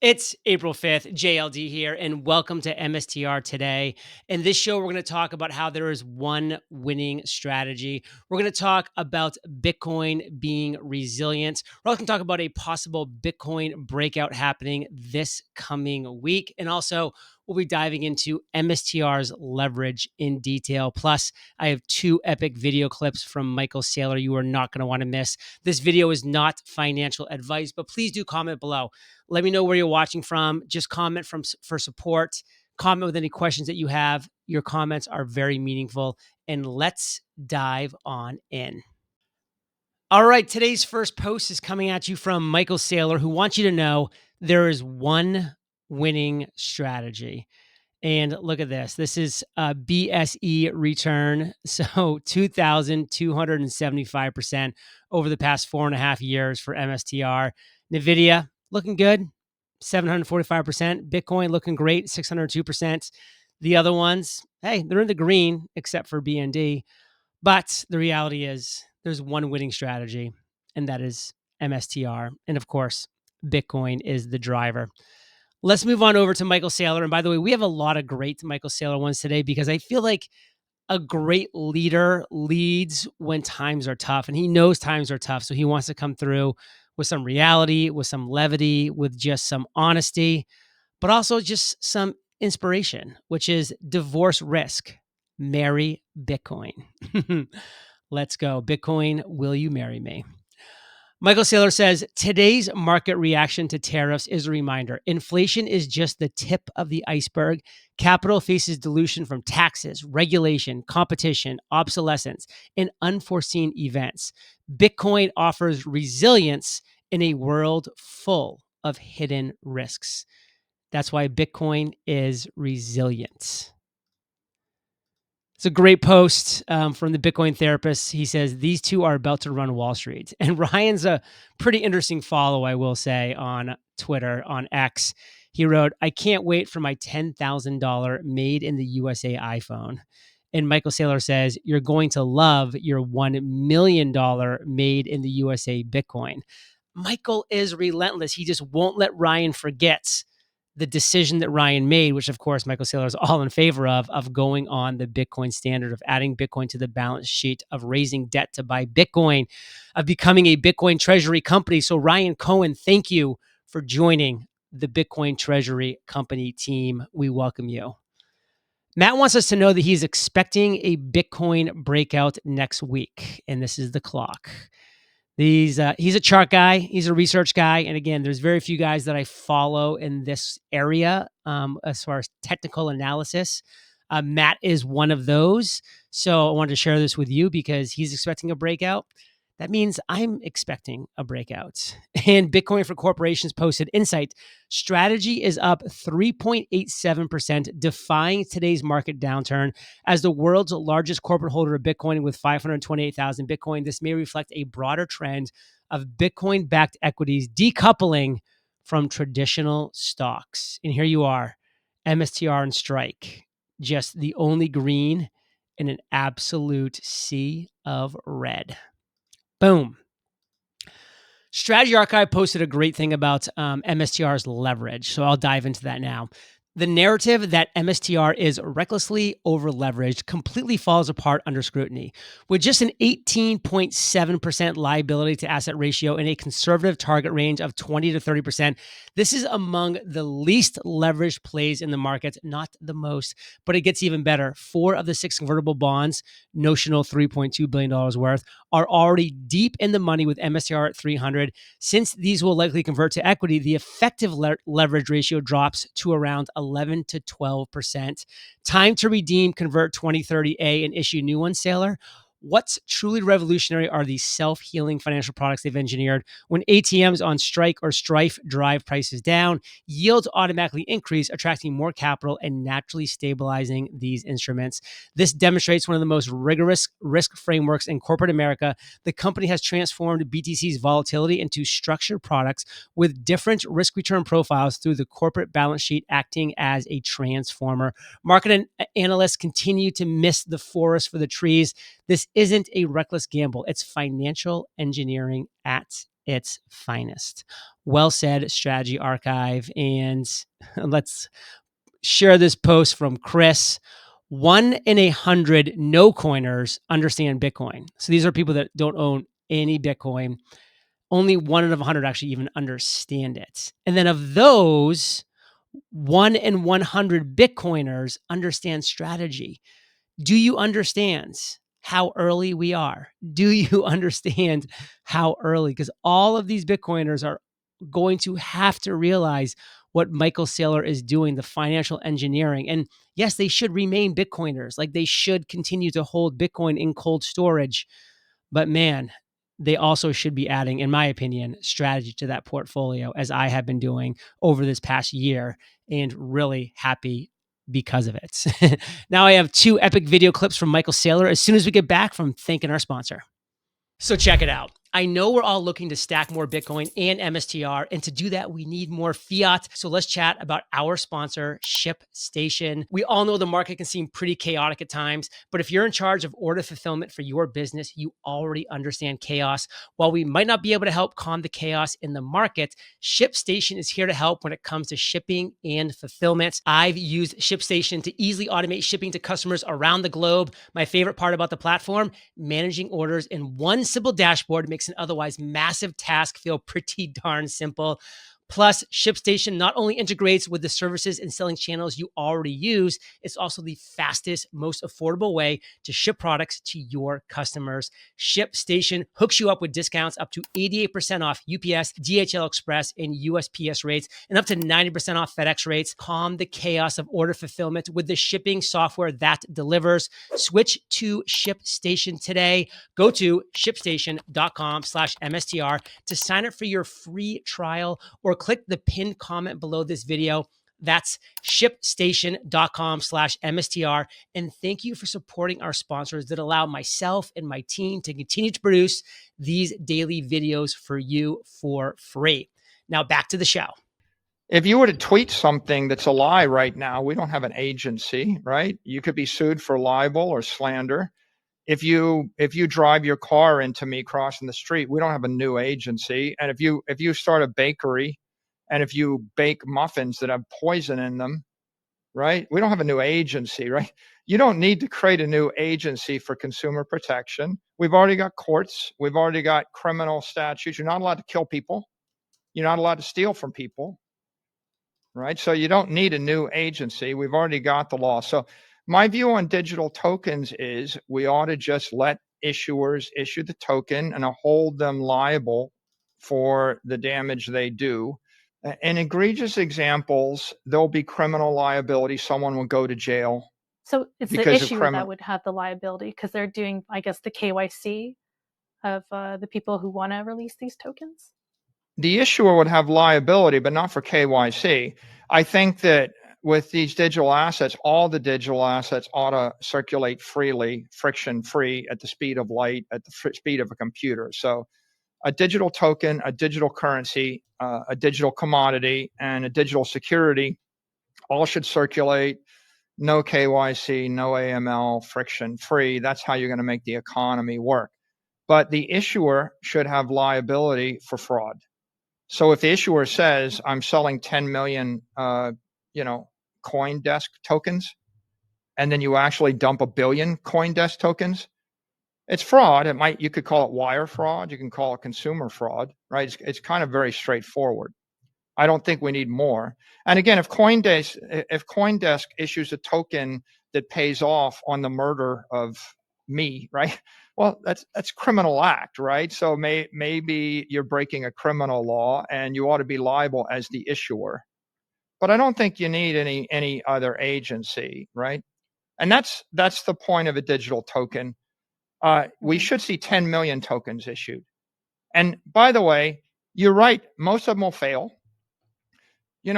It's April 5th, JLD here, and welcome to MSTR Today. In this show, we're going to talk about how there is one winning strategy. We're going to talk about Bitcoin being resilient. We're also going to talk about a possible Bitcoin breakout happening this coming week. And also, we'll be diving into MSTR's leverage in detail. Plus, I have two epic video clips from Michael Saylor you are not going to want to miss. This video is not financial advice, but please do comment below. Let me know where you're watching from. Just comment for support. Comment with any questions that you have. Your comments are very meaningful. And let's dive on in. All right, today's first post is coming at you from Michael Saylor, who wants you to know there is one winning strategy. And look at this. This is a BSE return. So 2,275% over the past 4.5 years for MSTR. NVIDIA looking good, 745%. Bitcoin looking great, 602%. The other ones, hey, they're in the green except for BND. But the reality is there's one winning strategy, and that is MSTR. And of course, Bitcoin is the driver. Let's move on over to Michael Saylor. And by the way, we have a lot of great Michael Saylor ones today because I feel like a great leader leads when times are tough, and he knows times are tough. So he wants to come through with some reality, with some levity, with just some honesty, but also just some inspiration, which is divorce risk, marry Bitcoin. Let's go. Bitcoin, will you marry me? Michael Saylor says, today's market reaction to tariffs is a reminder. Inflation is just the tip of the iceberg. Capital faces dilution from taxes, regulation, competition, obsolescence, and unforeseen events. Bitcoin offers resilience in a world full of hidden risks. That's why Bitcoin is resilient. It's a great post from the Bitcoin therapist. He says, these two are about to run Wall Street. And Ryan's a pretty interesting follow, I will say, on Twitter, on X. He wrote, I can't wait for my $10,000 made in the USA iPhone. And Michael Saylor says, you're going to love your $1 million made in the USA Bitcoin. Michael is relentless. He just won't let Ryan forget the decision that Ryan made, which of course Michael Saylor is all in favor of going on the Bitcoin standard, of adding Bitcoin to the balance sheet, of raising debt to buy Bitcoin, of becoming a Bitcoin treasury company. So Ryan Cohen, thank you for joining the Bitcoin treasury company team. We welcome you. Matt wants us to know that he's expecting a Bitcoin breakout next week, and this is the clock. He's a chart guy. He's a research guy. And again, there's very few guys that I follow in this area as far as technical analysis. Matt is one of those. So I wanted to share this with you because he's expecting a breakout. That means I'm expecting a breakout. And Bitcoin for Corporations posted insight. Strategy is up 3.87%, defying today's market downturn. As the world's largest corporate holder of Bitcoin with 528,000 Bitcoin, this may reflect a broader trend of Bitcoin-backed equities decoupling from traditional stocks. And here you are, MSTR and Strike, just the only green in an absolute sea of red. Boom. Strategy Archive posted a great thing about MSTR's leverage. So I'll dive into that now. The narrative that MSTR is recklessly over-leveraged completely falls apart under scrutiny. With just an 18.7% liability to asset ratio and a conservative target range of 20 to 30%, this is among the least leveraged plays in the market, not the most, but it gets even better. 4 of the 6 convertible bonds, notional $3.2 billion worth, are already deep in the money with MSTR at 300. Since these will likely convert to equity, the effective leverage ratio drops to around 11 to 12%. Time to redeem, convert 2030A and issue new ones, Saylor. What's truly revolutionary are these self-healing financial products they've engineered. When ATMs on Strike or Strife drive prices down, yields automatically increase, attracting more capital and naturally stabilizing these instruments. This demonstrates one of the most rigorous risk frameworks in corporate America. The company has transformed BTC's volatility into structured products with different risk-return profiles through the corporate balance sheet acting as a transformer. Market analysts continue to miss the forest for the trees. This isn't a reckless gamble. It's financial engineering at its finest. Well said, Strategy Archive. And let's share this post from Chris. 1 in 100 no coiners understand Bitcoin. So these are people that don't own any Bitcoin. Only 1 out of 100 actually even understand it. And then of those, 1 in 100 Bitcoiners understand strategy. Do you understand how early we are? Do you understand how early? Because all of these Bitcoiners are going to have to realize what Michael Saylor is doing, the financial engineering. And yes, they should remain Bitcoiners. Like they should continue to hold Bitcoin in cold storage. But man, they also should be adding, in my opinion, strategy to that portfolio, as I have been doing over this past year, and really happy because of it. Now I have 2 epic video clips from Michael Saylor as soon as we get back from thanking our sponsor. So check it out. I know we're all looking to stack more Bitcoin and MSTR, and to do that, we need more fiat. So let's chat about our sponsor, ShipStation. We all know the market can seem pretty chaotic at times, but if you're in charge of order fulfillment for your business, you already understand chaos. While we might not be able to help calm the chaos in the market, ShipStation is here to help when it comes to shipping and fulfillment. I've used ShipStation to easily automate shipping to customers around the globe. My favorite part about the platform, managing orders in one simple dashboard makes an otherwise massive task feel pretty darn simple. Plus, ShipStation not only integrates with the services and selling channels you already use, it's also the fastest, most affordable way to ship products to your customers. ShipStation hooks you up with discounts up to 88% off UPS, DHL Express, and USPS rates, and up to 90% off FedEx rates. Calm the chaos of order fulfillment with the shipping software that delivers. Switch to ShipStation today. Go to shipstation.com/MSTR to sign up for your free trial, or click the pinned comment below this video. That's shipstation.com/MSTR. And thank you for supporting our sponsors that allow myself and my team to continue to produce these daily videos for you for free. Now back to the show. If you were to tweet something that's a lie right now, we don't have an agency, right? You could be sued for libel or slander. If you drive your car into me crossing the street, we don't have a new agency. And if you start a bakery and if you bake muffins that have poison in them, right? We don't have a new agency, right? You don't need to create a new agency for consumer protection. We've already got courts. We've already got criminal statutes. You're not allowed to kill people. You're not allowed to steal from people, right? So you don't need a new agency. We've already got the law. So my view on digital tokens is we ought to just let issuers issue the token and hold them liable for the damage they do. In egregious examples, there'll be criminal liability. Someone will go to jail. So it's the issuer that would have the liability because they're doing, I guess, the KYC of the people who want to release these tokens? The issuer would have liability, but not for KYC. I think that with these digital assets, all the digital assets ought to circulate freely, friction-free, at the speed of light, at the speed of a computer. So a digital token, a digital currency, a digital commodity, and a digital security all should circulate. No KYC, no AML, friction-free. That's how you're going to make the economy work. But the issuer should have liability for fraud. So if the issuer says, I'm selling 10 million, CoinDesk tokens, and then you actually dump 1 billion CoinDesk tokens, it's fraud. You could call it wire fraud. You can call it consumer fraud, right? It's kind of very straightforward. I don't think we need more. And again, if CoinDesk issues a token that pays off on the murder of me, right? Well, that's criminal act, right? So maybe you're breaking a criminal law and you ought to be liable as the issuer. But I don't think you need any other agency, right? And that's the point of a digital token. We should see 10 million tokens issued. And by the way, you're right, most of them will fail.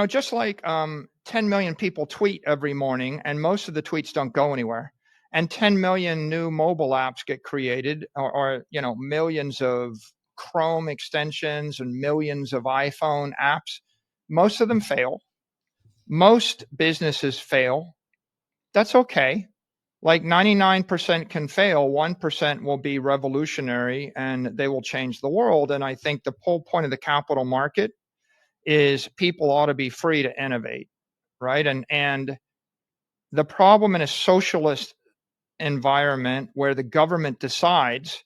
Just like 10 million people tweet every morning and most of the tweets don't go anywhere, and 10 million new mobile apps get created, or millions of Chrome extensions and millions of iPhone apps, most of them fail. Most businesses fail. That's okay. Like 99% can fail, 1% will be revolutionary and they will change the world. And I think the whole point of the capital market is people ought to be free to innovate, right? And the problem in a socialist environment where the government decides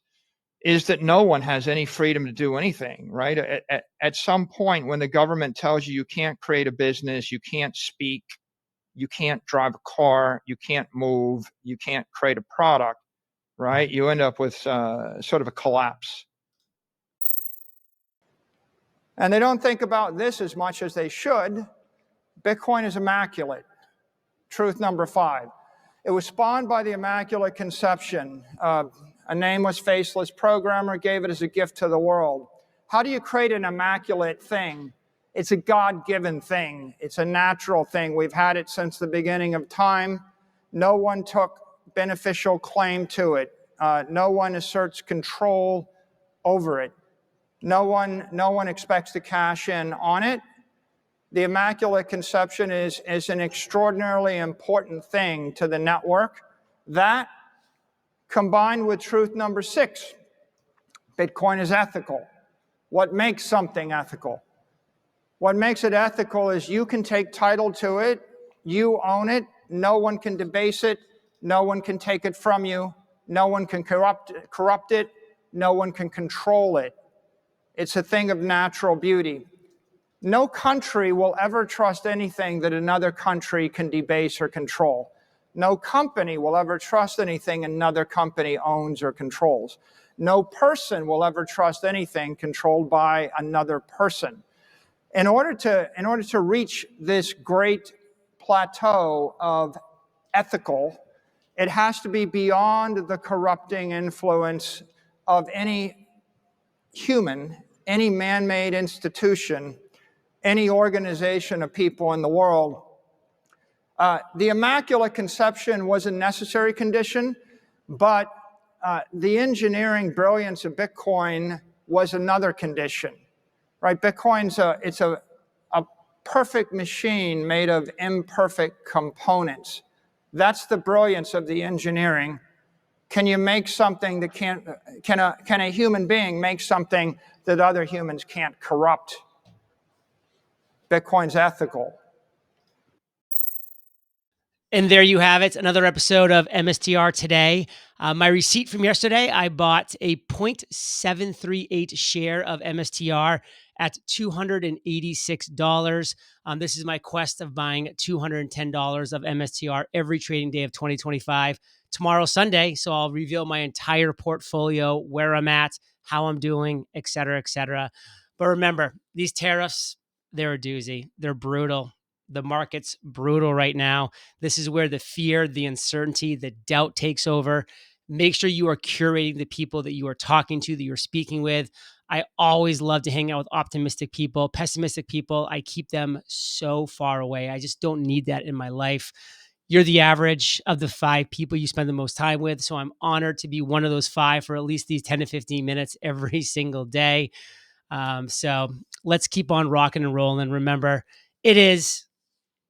is that no one has any freedom to do anything, right? At some point when the government tells you you can't create a business, you can't speak, you can't drive a car, you can't move, you can't create a product, right? You end up with sort of a collapse. And they don't think about this as much as they should. Bitcoin is immaculate. Truth number 5. It was spawned by the Immaculate Conception. A nameless, faceless programmer gave it as a gift to the world. How do you create an immaculate thing? It's a God-given thing. It's a natural thing. We've had it since the beginning of time. No one took beneficial claim to it. No one asserts control over it. No one expects to cash in on it. The Immaculate Conception is an extraordinarily important thing to the network. That, combined with truth number 6, Bitcoin is ethical. What makes something ethical? What makes it ethical is you can take title to it, you own it, no one can debase it, no one can take it from you, no one can corrupt it, no one can control it. It's a thing of natural beauty. No country will ever trust anything that another country can debase or control. No company will ever trust anything another company owns or controls. No person will ever trust anything controlled by another person. In order to reach this great plateau of ethical, it has to be beyond the corrupting influence of any human, any man-made institution, any organization of people in the world. The Immaculate Conception was a necessary condition, but the engineering brilliance of Bitcoin was another condition, right? Bitcoin's it's a perfect machine made of imperfect components. That's the brilliance of the engineering. Can you make something that can a human being make something that other humans can't corrupt? Bitcoin's ethical. And there you have it, another episode of MSTR Today. My receipt from yesterday, I bought a 0.738 share of MSTR at $286. This is my quest of buying $210 of MSTR every trading day of 2025. Tomorrow, Sunday, so I'll reveal my entire portfolio, where I'm at, how I'm doing, et cetera, et cetera. But remember, these tariffs, they're a doozy. They're brutal. The market's brutal right now. This is where the fear, the uncertainty, the doubt takes over. Make sure you are curating the people that you are talking to, that you're speaking with. I always love to hang out with optimistic people. Pessimistic people, I keep them so far away. I just don't need that in my life. You're the average of the 5 people you spend the most time with. So I'm honored to be one of those 5 for at least these 10 to 15 minutes every single day. So let's keep on rocking and rolling. Remember, it is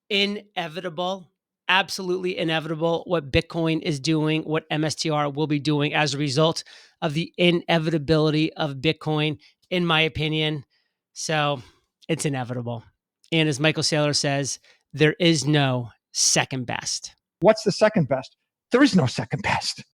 inevitable, absolutely inevitable, what Bitcoin is doing, what MSTR will be doing as a result of the inevitability of Bitcoin, in my opinion. So it's inevitable. And as Michael Saylor says, there is no second best. What's the second best? There is no second best.